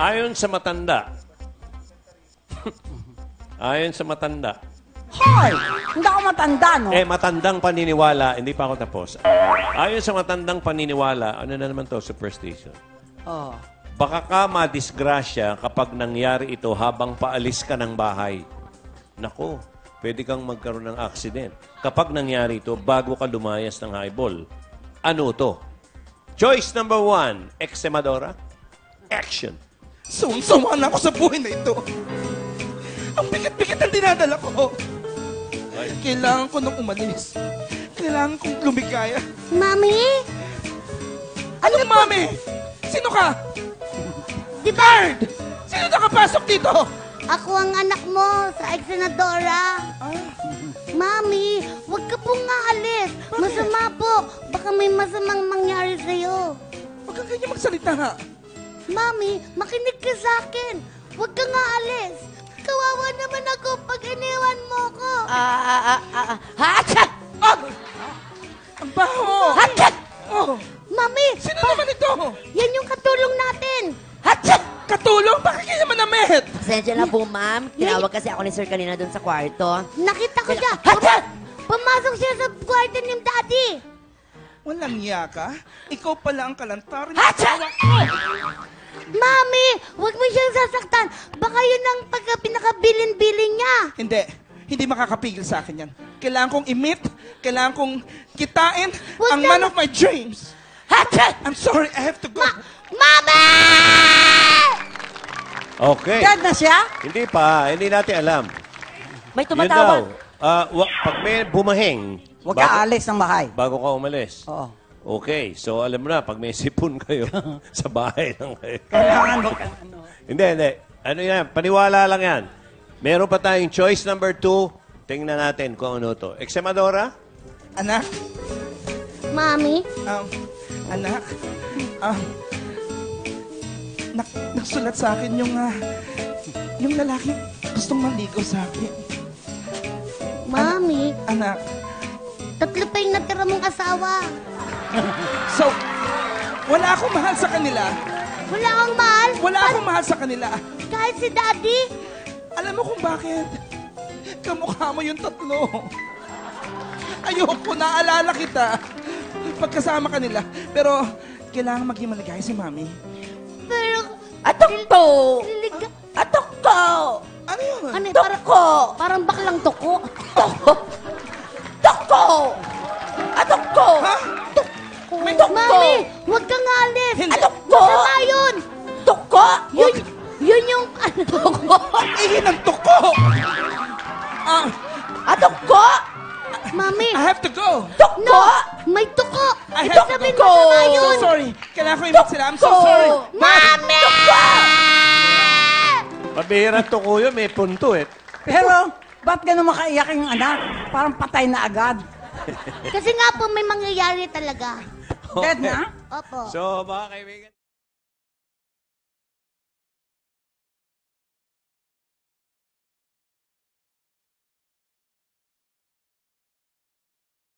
Ayon sa matanda. Ayon sa matanda. Hoy! Hindi ako matanda, no? Matandang paniniwala. Hindi pa ako tapos. Ayon sa matandang paniniwala, ano na naman to, superstition? Oh. Baka ka madisgrasya kapag nangyari ito habang paalis ka ng bahay. Nako, pwede kang magkaroon ng accident. Kapag nangyari ito, bago ka lumayas ng highball. Ano to? Choice number 1, Exemadora. Action. Sawang-sawa na ako sa buhay na ito. Ang bigat-bigat ang dinadala ko. Kailangan ko nang umalis. Kailangan kong lumigaya. Mami? Anong mami? Sino ka? Di ba? Guard! Sino nakapasok dito? Ako ang anak mo sa Exenadora. Mami, huwag ka pong aalis. Masama po. Baka may masamang mangyari sa'yo. Huwag kang ganyan magsalita ha. Mami, makinig ka sa akin. Huwag kang aalis. Kawawa naman ako pag iniwan mo ko. Hatchet! Ah! Ang baho! Hatchet! Oh, Mami, sino naman ito? yan yung katulong natin. Hatchet! Katulong? Bakit kaya naman namit? Pasensya na po, ma'am. Tinawag kasi ako ni sir kanina doon sa kwarto. Nakita ko siya. Hatchet! Pumasok siya sa kwarto ni Daddy. Walang iya ka? Ikaw pala ang kalantaran. Hatchet! Mami, huwag mo siyang sasaktan. Baka yun ang pinakabilin-bilin niya. Hindi. Hindi makakapigil sa akin yan. Kailangan kong i-meet. Kailangan kong kitain Wag ang na- man of my dreams. Hatchet! I'm sorry, I have to go. Mami! Okay. Dead na siya? Hindi pa. Hindi natin alam. May Yun daw. tumatawag. Pag may bumahing, Huwag ka alis ng bahay. bago ka umalis. Oo. Okay. So, alam mo na, pag may sipon kayo, sa bahay lang kayo. Kailangan mo ka. Hindi. Ano yan? Paniwala lang yan. Meron pa tayong choice number 2. Tingnan natin kung ano to. Exemadora? Anak, Mami? anak, nagsulat sa akin yung lalaking gustong maligo sa akin. Mami? Anak, 3 pa yung natira mong asawa. so, wala akong mahal sa kanila. Wala kang mahal? Wala akong mahal sa kanila. Kahit si Daddy? Alam mo kung bakit? Kamukha mo yung 3. Ayoko, naalala kita. Pagkasama kanila. Pero, kailangan maging maligaya si Mami. Pero... Atok to! Liga- Atok to! Ano yun? Ano, Toko! parang baklang toko. Toko! Toko! Atok to! Ha? May toko! Mami, huwag kang alis. Hindi. Atok to! Masama yun. Toko! Yun yung... Toko! Ihin ang tuko! Atok ko! Mami, I have to go. Toko! no! May tuko. I Ibig have to sabihin go. masama I'm yun. so sorry. Kailangan ko i-meet sila. I'm so sorry. Mami! Pabihirang to kuya, may punto eh. Pero, ba't ganun makaiyak yung anak? Parang patay na agad. Kasi nga po, may mangyayari talaga. Dead na? Opo. So, mga kaibigan,